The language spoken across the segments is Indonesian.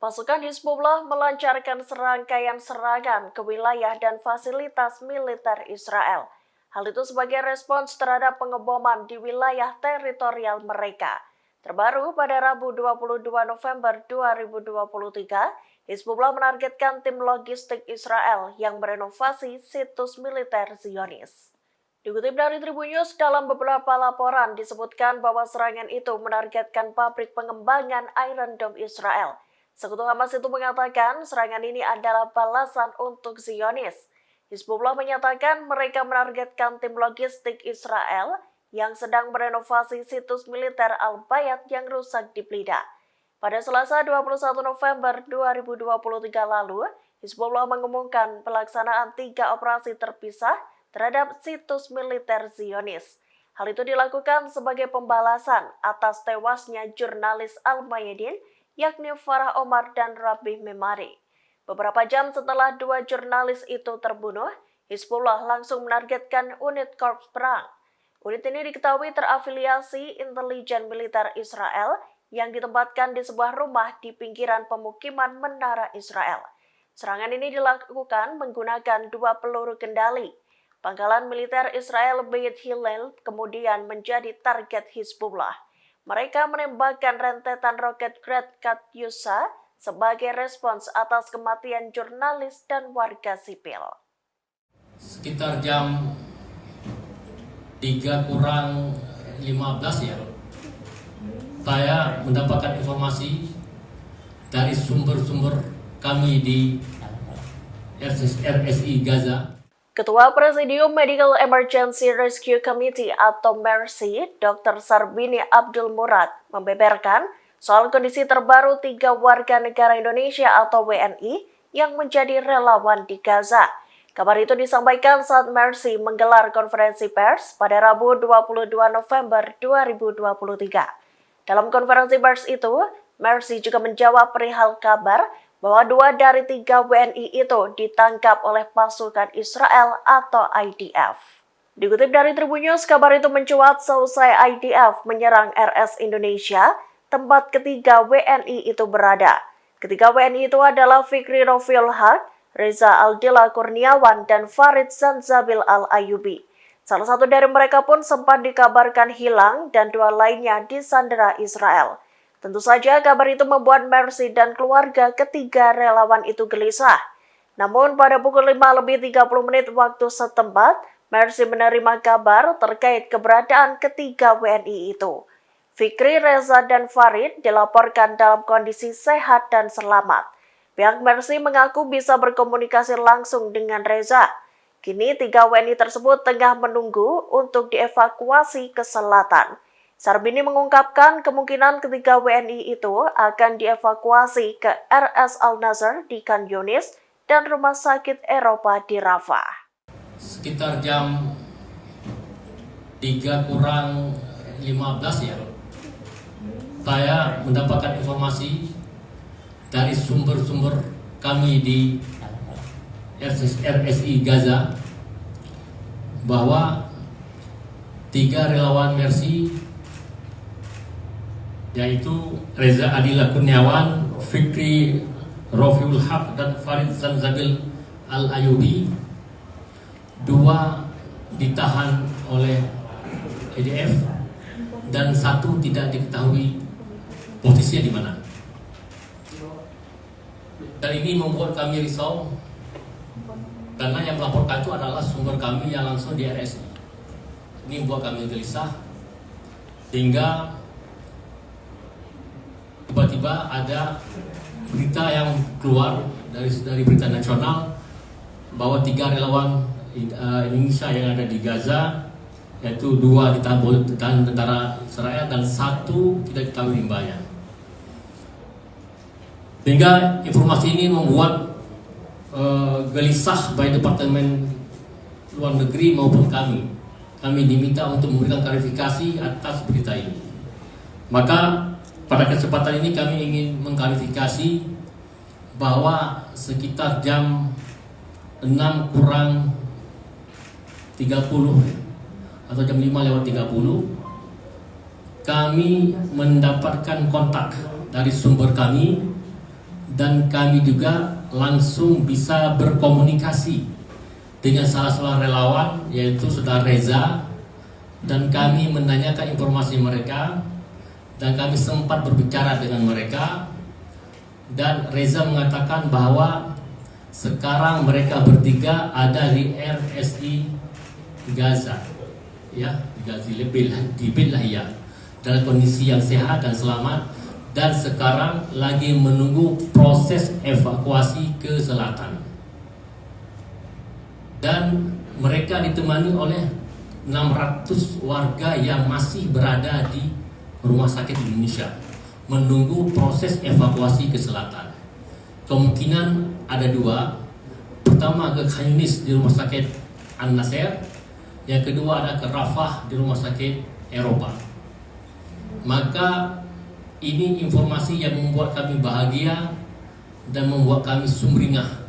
Pasukan Hizbullah melancarkan serangkaian serangan ke wilayah dan fasilitas militer Israel. Hal itu sebagai respons terhadap pengeboman di wilayah teritorial mereka. Terbaru pada Rabu 22 November 2023, Hizbullah menargetkan tim logistik Israel yang merenovasi situs militer Zionis. Dikutip dari Tribun News, dalam beberapa laporan disebutkan bahwa serangan itu menargetkan pabrik pengembangan Iron Dome Israel. Sekutu Hamas itu mengatakan serangan ini adalah balasan untuk Zionis. Hizbullah menyatakan mereka menargetkan tim logistik Israel yang sedang merenovasi situs militer Al-Bayat yang rusak di Blida. Pada Selasa 21 November 2023 lalu, Hizbullah mengumumkan pelaksanaan 3 operasi terpisah terhadap situs militer Zionis. Hal itu dilakukan sebagai pembalasan atas tewasnya jurnalis Al-Mayadin, yakni Farah Omar dan Rabi Memari. Beberapa jam setelah 2 jurnalis itu terbunuh, Hizbullah langsung menargetkan unit korps perang. Unit ini diketahui terafiliasi intelijen militer Israel yang ditempatkan di sebuah rumah di pinggiran pemukiman Menara Israel. Serangan ini dilakukan menggunakan 2 peluru kendali. Pangkalan militer Israel Beit Hillel kemudian menjadi target Hizbullah. Mereka menembakkan rentetan roket Grad Katyusha sebagai respons atas kematian jurnalis dan warga sipil. Sekitar jam 3:15 ya, saya mendapatkan informasi dari sumber-sumber kami di RSI Gaza. Ketua Presidium Medical Emergency Rescue Committee atau MERSI, Dr. Sarbini Abdul Murad, membeberkan soal kondisi terbaru 3 warga negara Indonesia atau WNI yang menjadi relawan di Gaza. Kabar itu disampaikan saat MERSI menggelar konferensi pers pada Rabu 22 November 2023. Dalam konferensi pers itu, MERSI juga menjawab perihal kabar bahwa 2 dari 3 WNI itu ditangkap oleh pasukan Israel atau IDF. Dikutip dari Tribun News, kabar itu mencuat seusai IDF menyerang RS Indonesia, tempat ketiga WNI itu berada. Ketiga WNI itu adalah Fikri Rofiul Haq, Reza Aldila Kurniawan, dan Farid Zanzabil Al-Ayubi. Salah satu dari mereka pun sempat dikabarkan hilang dan 2 lainnya disandera Israel. Tentu saja kabar itu membuat MERSI dan keluarga ketiga relawan itu gelisah. Namun pada pukul 5:30 waktu setempat, MERSI menerima kabar terkait keberadaan ketiga WNI itu. Fikri, Reza, dan Farid dilaporkan dalam kondisi sehat dan selamat. Pihak MERSI mengaku bisa berkomunikasi langsung dengan Reza. Kini 3 WNI tersebut tengah menunggu untuk dievakuasi ke selatan. Sarbini mengungkapkan kemungkinan ketiga WNI itu akan dievakuasi ke RS Al-Nazar di Khan Yunis dan Rumah Sakit Eropa di Rafah. Sekitar jam 3:15 ya, saya mendapatkan informasi dari sumber-sumber kami di RSI Gaza bahwa 3 relawan MERSI, yaitu Reza Aldila Kurniawan, Fikri Rofiul Haq, dan Farid Zanzabil Al-Ayubi, 2 ditahan oleh IDF dan 1 tidak diketahui posisinya di mana. Dan ini membuat kami risau karena yang melaporkan itu adalah sumber kami yang langsung di RSI. Ini membuat kami gelisah hingga tiba-tiba ada berita yang keluar dari berita nasional bahwa 3 relawan Indonesia yang ada di Gaza, yaitu 2 ditahan tentara Israel dan 1 tidak diketahui limbahnya. Sehingga informasi ini membuat gelisah baik Departemen Luar Negeri maupun kami. Kami diminta untuk memberikan klarifikasi atas berita ini. Maka pada kesempatan ini kami ingin mengklarifikasi bahwa sekitar jam 6:30 atau jam 5:30 kami mendapatkan kontak dari sumber kami dan kami juga langsung bisa berkomunikasi dengan salah seorang relawan yaitu Saudara Reza, dan kami menanyakan informasi mereka dan kami sempat berbicara dengan mereka, dan Reza mengatakan bahwa sekarang mereka bertiga ada di RSI Gaza, ya, di Beit Lahia, dalam kondisi yang sehat dan selamat, dan sekarang lagi menunggu proses evakuasi ke selatan. Dan mereka ditemani oleh 600 warga yang masih berada di rumah sakit Indonesia menunggu proses evakuasi ke selatan. Kemungkinan ada dua. Pertama ke Khan Yunis di rumah sakit An-Nasir, yang kedua ada ke Rafah di rumah sakit Eropa. Maka ini informasi yang membuat kami bahagia dan membuat kami sumringah,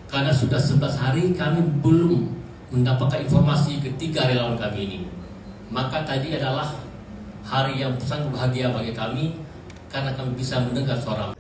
karena sudah 11 hari kami belum mendapatkan informasi ketiga relawan kami ini. Maka tadi adalah hari yang sangat bahagia bagi kami karena kami bisa mendengar suara.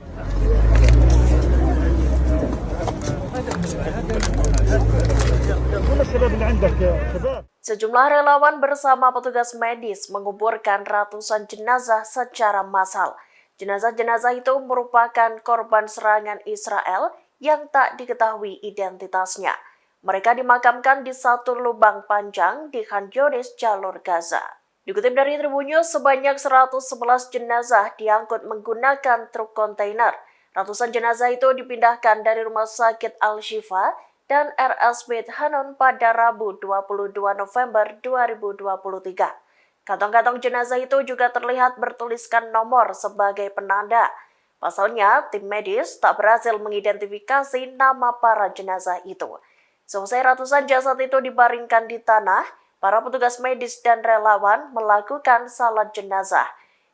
Sejumlah relawan bersama petugas medis menguburkan ratusan jenazah secara massal. Jenazah-jenazah itu merupakan korban serangan Israel yang tak diketahui identitasnya. Mereka dimakamkan di satu lubang panjang di Khan Yunis, jalur Gaza. Dikutip dari Tribun News, sebanyak 111 jenazah diangkut menggunakan truk kontainer. Ratusan jenazah itu dipindahkan dari Rumah Sakit Al-Shifa dan RS Beit Hanun pada Rabu 22 November 2023. Kantong-kantong jenazah itu juga terlihat bertuliskan nomor sebagai penanda. Pasalnya, tim medis tak berhasil mengidentifikasi nama para jenazah itu. Selesai ratusan jasad itu dibaringkan di tanah, para petugas medis dan relawan melakukan salat jenazah.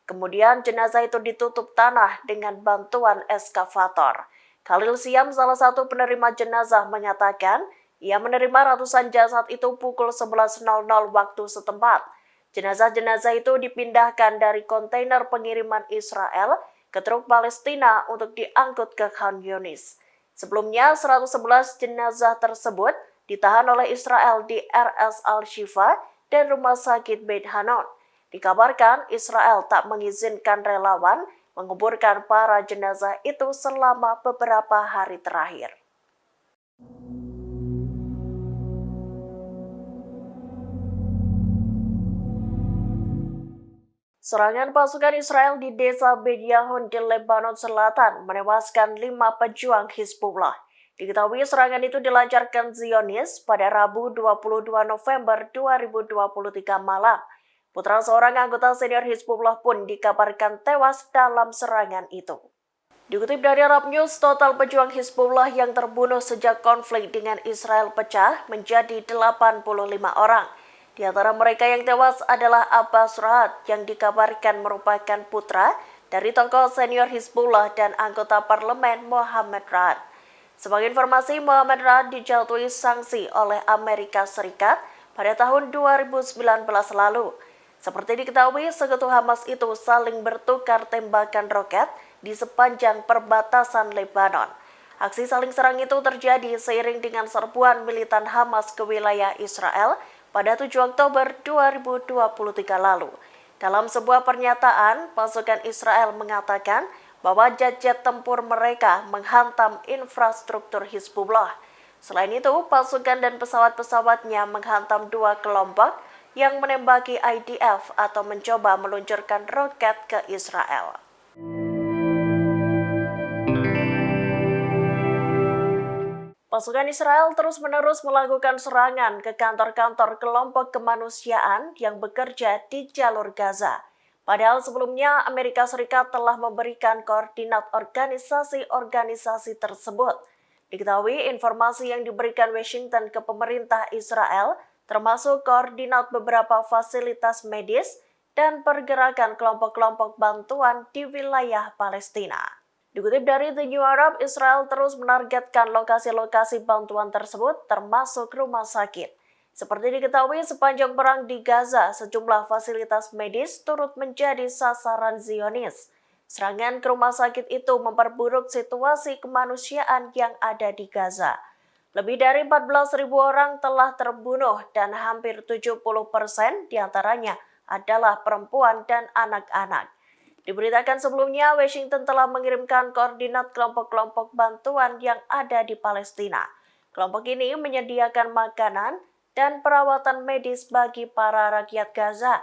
Kemudian jenazah itu ditutup tanah dengan bantuan eskavator. Khalil Siam, salah satu penerima jenazah, menyatakan ia menerima ratusan jasad itu pukul 11.00 waktu setempat. Jenazah-jenazah itu dipindahkan dari kontainer pengiriman Israel ke truk Palestina untuk diangkut ke Khan Yunis. Sebelumnya, 111 jenazah tersebut ditahan oleh Israel di RS Al-Shifa dan Rumah Sakit Beit Hanun. Dikabarkan Israel tak mengizinkan relawan menguburkan para jenazah itu selama beberapa hari terakhir. Serangan pasukan Israel di desa Beit Yahun di Lebanon Selatan menewaskan 5 pejuang Hizbullah. Diketahui serangan itu dilancarkan Zionis pada Rabu 22 November 2023 malam. Putra seorang anggota senior Hizbullah pun dikabarkan tewas dalam serangan itu. Dikutip dari Arab News, total pejuang Hizbullah yang terbunuh sejak konflik dengan Israel pecah menjadi 85 orang. Di antara mereka yang tewas adalah Abbas Rahat yang dikabarkan merupakan putra dari tokoh senior Hizbullah dan anggota parlemen Mohammed Rahat. Sebagai informasi, Mohammed Rahat dijatuhi sanksi oleh Amerika Serikat pada tahun 2019 lalu. Seperti diketahui, sekutu Hamas itu saling bertukar tembakan roket di sepanjang perbatasan Lebanon. Aksi saling serang itu terjadi seiring dengan serbuan militan Hamas ke wilayah Israel pada 7 Oktober 2023 lalu. Dalam sebuah pernyataan, pasukan Israel mengatakan bahwa jet-jet tempur mereka menghantam infrastruktur Hizbullah. Selain itu, pasukan dan pesawat-pesawatnya menghantam 2 kelompok yang menembaki IDF atau mencoba meluncurkan roket ke Israel. Pasukan Israel terus-menerus melakukan serangan ke kantor-kantor kelompok kemanusiaan yang bekerja di jalur Gaza. Padahal sebelumnya Amerika Serikat telah memberikan koordinat organisasi-organisasi tersebut. Diketahui informasi yang diberikan Washington ke pemerintah Israel termasuk koordinat beberapa fasilitas medis dan pergerakan kelompok-kelompok bantuan di wilayah Palestina. Dikutip dari The New Arab, Israel terus menargetkan lokasi-lokasi bantuan tersebut termasuk rumah sakit. Seperti diketahui, sepanjang perang di Gaza, sejumlah fasilitas medis turut menjadi sasaran Zionis. Serangan ke rumah sakit itu memperburuk situasi kemanusiaan yang ada di Gaza. Lebih dari 14.000 orang telah terbunuh dan hampir 70% diantaranya adalah perempuan dan anak-anak. Diberitakan sebelumnya, Washington telah mengirimkan koordinat kelompok-kelompok bantuan yang ada di Palestina. Kelompok ini menyediakan makanan dan perawatan medis bagi para rakyat Gaza.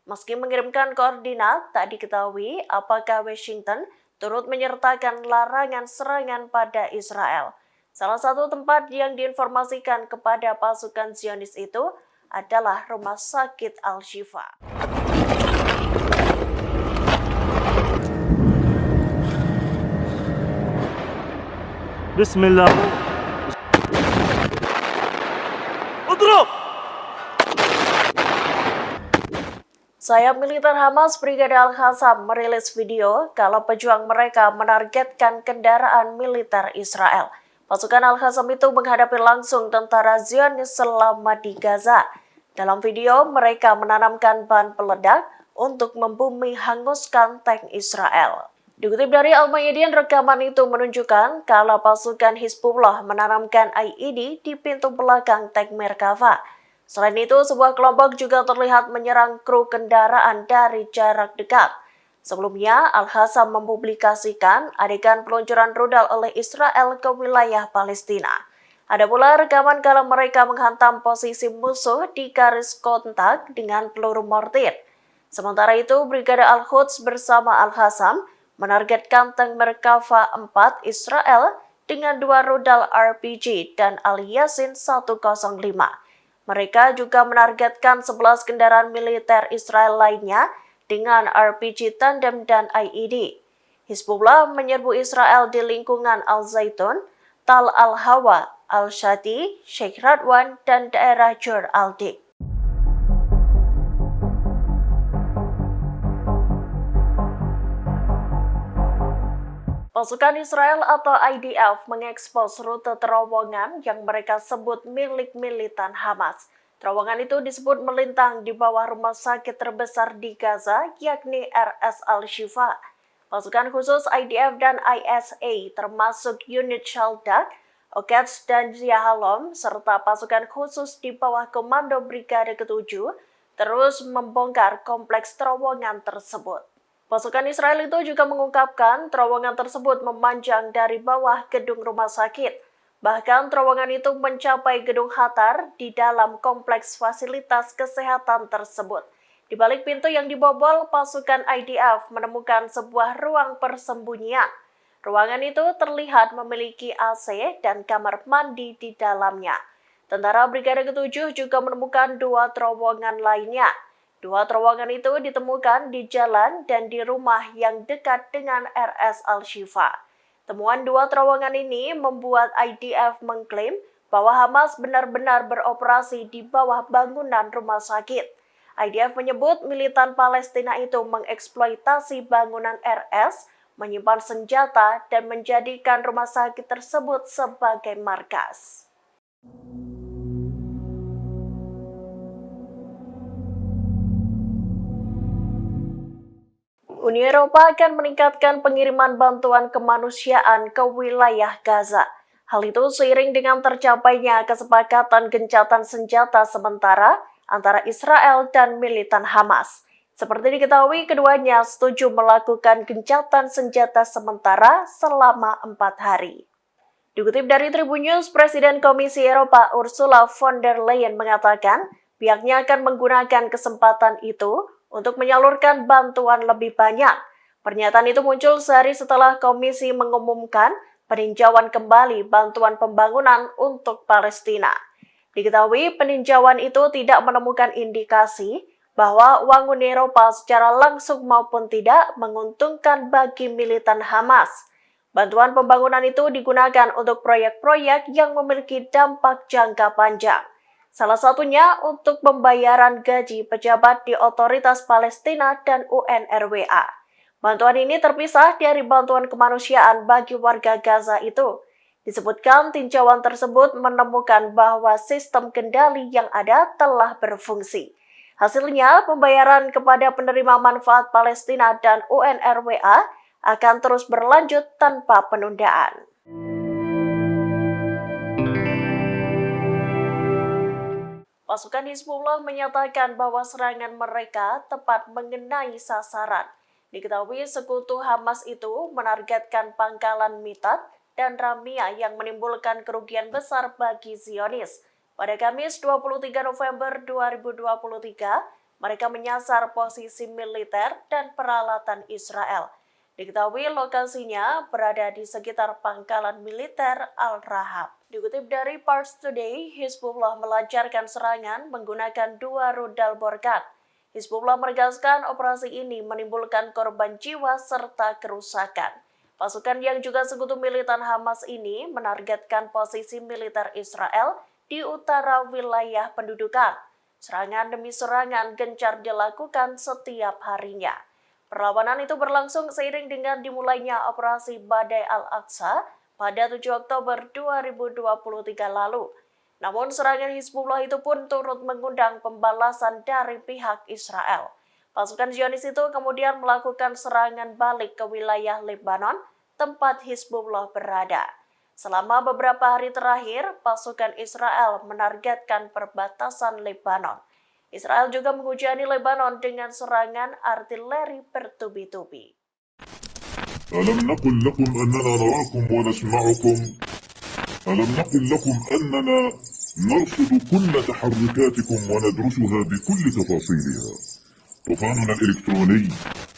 Meski mengirimkan koordinat, tak diketahui apakah Washington turut menyertakan larangan serangan pada Israel. Salah satu tempat yang diinformasikan kepada pasukan Zionis itu adalah Rumah Sakit Al-Shifa. Bismillah. Udruk! Sayap militer Hamas Brigade Al-Qassam merilis video kalau pejuang mereka menargetkan kendaraan militer Israel. Pasukan Al-Qassam itu menghadapi langsung tentara Zionis selama di Gaza. Dalam video, mereka menanamkan bahan peledak untuk membumi hanguskan tank Israel. Dikutip dari Al-Mayadin, rekaman itu menunjukkan kalau pasukan Hizbullah menanamkan IED di pintu belakang tank Merkava. Selain itu, sebuah kelompok juga terlihat menyerang kru kendaraan dari jarak dekat. Sebelumnya, Al-Qassam mempublikasikan adegan peluncuran rudal oleh Israel ke wilayah Palestina. Ada pula rekaman kalau mereka menghantam posisi musuh di garis kontak dengan peluru mortir. Sementara itu, Brigade Al-Quds bersama Al-Qassam menargetkan tank Merkava 4 Israel dengan 2 rudal RPG dan Al-Yasin 105. Mereka juga menargetkan 11 kendaraan militer Israel lainnya dengan RPG tandem dan IED. Hizbullah menyerbu Israel di lingkungan Al-Zaitun, Tal Al-Hawa, Al-Shati, Sheikh Radwan, dan daerah Jur Al-Dik. Pasukan Israel atau IDF mengekspos rute terowongan yang mereka sebut milik militan Hamas. Terowongan itu disebut melintang di bawah rumah sakit terbesar di Gaza, yakni RS Al-Shifa. Pasukan khusus IDF dan ISA, termasuk unit Shaldak, Okets dan Yahalom, serta pasukan khusus di bawah Komando Brigade ke-7, terus membongkar kompleks terowongan tersebut. Pasukan Israel itu juga mengungkapkan terowongan tersebut memanjang dari bawah gedung rumah sakit. Bahkan terowongan itu mencapai gedung Hatar di dalam kompleks fasilitas kesehatan tersebut. Di balik pintu yang dibobol, pasukan IDF menemukan sebuah ruang persembunyian. Ruangan itu terlihat memiliki AC dan kamar mandi di dalamnya. Tentara Brigade ke-7 juga menemukan 2 terowongan lainnya. 2 terowongan itu ditemukan di jalan dan di rumah yang dekat dengan RS Al-Shifa. Temuan 2 terowongan ini membuat IDF mengklaim bahwa Hamas benar-benar beroperasi di bawah bangunan rumah sakit. IDF menyebut militan Palestina itu mengeksploitasi bangunan RS, menyimpan senjata, dan menjadikan rumah sakit tersebut sebagai markas. Uni Eropa akan meningkatkan pengiriman bantuan kemanusiaan ke wilayah Gaza. Hal itu seiring dengan tercapainya kesepakatan gencatan senjata sementara antara Israel dan militan Hamas. Seperti diketahui, keduanya setuju melakukan gencatan senjata sementara selama 4 hari. Dikutip dari Tribun News, Presiden Komisi Eropa Ursula von der Leyen mengatakan pihaknya akan menggunakan kesempatan itu untuk menyalurkan bantuan lebih banyak. Pernyataan itu muncul sehari setelah Komisi mengumumkan peninjauan kembali bantuan pembangunan untuk Palestina. Diketahui peninjauan itu tidak menemukan indikasi bahwa uang Uni Eropa secara langsung maupun tidak menguntungkan bagi militan Hamas. Bantuan pembangunan itu digunakan untuk proyek-proyek yang memiliki dampak jangka panjang. Salah satunya untuk pembayaran gaji pejabat di Otoritas Palestina dan UNRWA. Bantuan ini terpisah dari bantuan kemanusiaan bagi warga Gaza itu. Disebutkan tinjauan tersebut menemukan bahwa sistem kendali yang ada telah berfungsi. Hasilnya, pembayaran kepada penerima manfaat Palestina dan UNRWA akan terus berlanjut tanpa penundaan. Pasukan Hizbullah menyatakan bahwa serangan mereka tepat mengenai sasaran. Diketahui sekutu Hamas itu menargetkan pangkalan Mitat dan Ramia yang menimbulkan kerugian besar bagi Zionis. Pada Kamis 23 November 2023, mereka menyasar posisi militer dan peralatan Israel. Diketahui lokasinya berada di sekitar pangkalan militer Al-Rahab. Dikutip dari Pars Today, Hizbullah melancarkan serangan menggunakan 2 rudal Borkan. Hizbullah menegaskan operasi ini menimbulkan korban jiwa serta kerusakan. Pasukan yang juga sekutu militan Hamas ini menargetkan posisi militer Israel di utara wilayah pendudukan. Serangan demi serangan gencar dilakukan setiap harinya. Perlawanan itu berlangsung seiring dengan dimulainya operasi Badai Al-Aqsa pada 7 Oktober 2023 lalu. Namun serangan Hizbullah itu pun turut mengundang pembalasan dari pihak Israel. Pasukan Zionis itu kemudian melakukan serangan balik ke wilayah Lebanon, tempat Hizbullah berada. Selama beberapa hari terakhir, pasukan Israel menargetkan perbatasan Lebanon. Israel juga menghujani Lebanon dengan serangan artileri bertubi-tubi. ألم نقل لكم أننا نراكم ونسمعكم ألم نقل لكم أننا نرصد كل تحركاتكم وندرسها بكل تفاصيلها طوفاننا الإلكتروني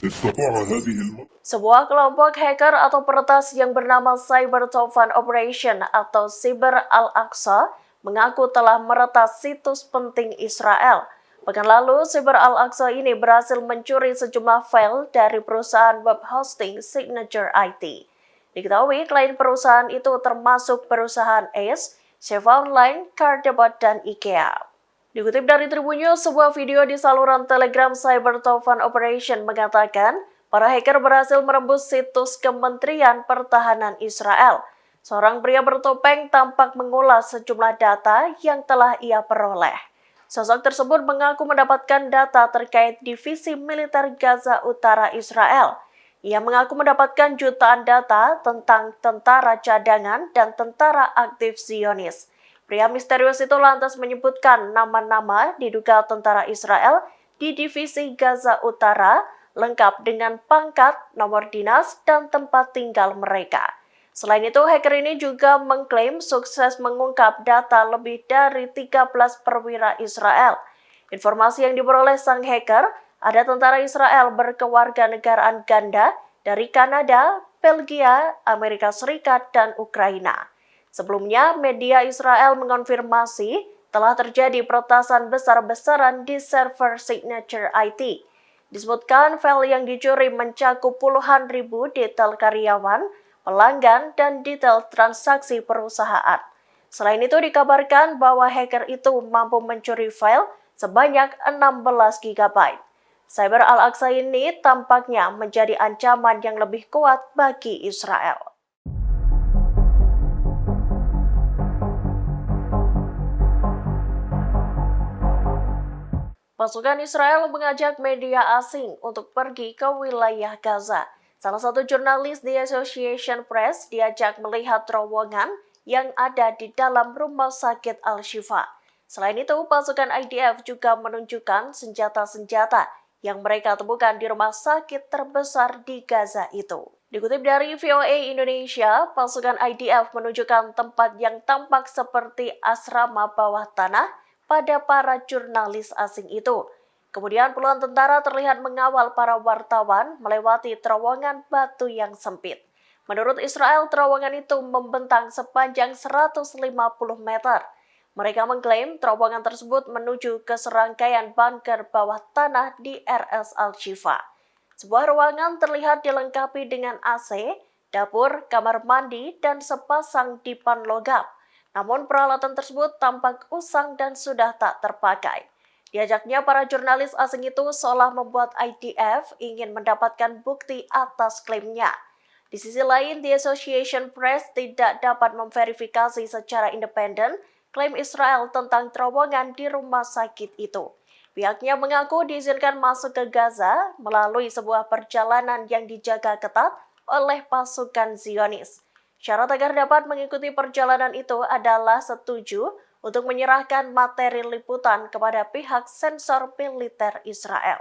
استطاع هذه Sebuah kelompok hacker atau peretas yang bernama Cyber Toufan Operation atau Cyber Al-Aqsa mengaku telah meretas situs penting Israel. Pekan lalu, Cyber Al-Aqsa ini berhasil mencuri sejumlah file dari perusahaan web hosting Signature IT. Diketahui klien perusahaan itu termasuk perusahaan Ace, Seva Online, Cardebot, dan IKEA. Dikutip dari Tribunnews, sebuah video di saluran Telegram Cyber Toufan Operation mengatakan para hacker berhasil merembus situs Kementerian Pertahanan Israel. Seorang pria bertopeng tampak mengulas sejumlah data yang telah ia peroleh. Sosok tersebut mengaku mendapatkan data terkait divisi militer Gaza Utara Israel. Ia mengaku mendapatkan jutaan data tentang tentara cadangan dan tentara aktif Zionis. Pria misterius itu lantas menyebutkan nama-nama diduga tentara Israel di divisi Gaza Utara, lengkap dengan pangkat, nomor dinas, dan tempat tinggal mereka. Selain itu, hacker ini juga mengklaim sukses mengungkap data lebih dari 13 perwira Israel. Informasi yang diperoleh sang hacker, ada tentara Israel berkewarganegaraan ganda dari Kanada, Belgia, Amerika Serikat, dan Ukraina. Sebelumnya, media Israel mengonfirmasi telah terjadi peretasan besar-besaran di server Signature IT. Disebutkan file yang dicuri mencakup puluhan ribu detail karyawan, pelanggan, dan detail transaksi perusahaan. Selain itu dikabarkan bahwa hacker itu mampu mencuri file sebanyak 16 GB. Cyber Al-Aqsa ini tampaknya menjadi ancaman yang lebih kuat bagi Israel. Pasukan Israel mengajak media asing untuk pergi ke wilayah Gaza. Salah satu jurnalis di Association Press diajak melihat terowongan yang ada di dalam rumah sakit Al-Shifa. Selain itu, pasukan IDF juga menunjukkan senjata-senjata yang mereka temukan di rumah sakit terbesar di Gaza itu. Dikutip dari VOA Indonesia, pasukan IDF menunjukkan tempat yang tampak seperti asrama bawah tanah pada para jurnalis asing itu. Kemudian puluhan tentara terlihat mengawal para wartawan melewati terowongan batu yang sempit. Menurut Israel, terowongan itu membentang sepanjang 150 meter. Mereka mengklaim terowongan tersebut menuju ke serangkaian bunker bawah tanah di RS Al-Shifa. Sebuah ruangan terlihat dilengkapi dengan AC, dapur, kamar mandi, dan sepasang dipan logam. Namun peralatan tersebut tampak usang dan sudah tak terpakai. Diajaknya para jurnalis asing itu seolah membuat IDF ingin mendapatkan bukti atas klaimnya. Di sisi lain, The Association Press tidak dapat memverifikasi secara independen klaim Israel tentang terowongan di rumah sakit itu. Pihaknya mengaku diizinkan masuk ke Gaza melalui sebuah perjalanan yang dijaga ketat oleh pasukan Zionis. Syarat agar dapat mengikuti perjalanan itu adalah setuju untuk menyerahkan materi liputan kepada pihak sensor militer Israel.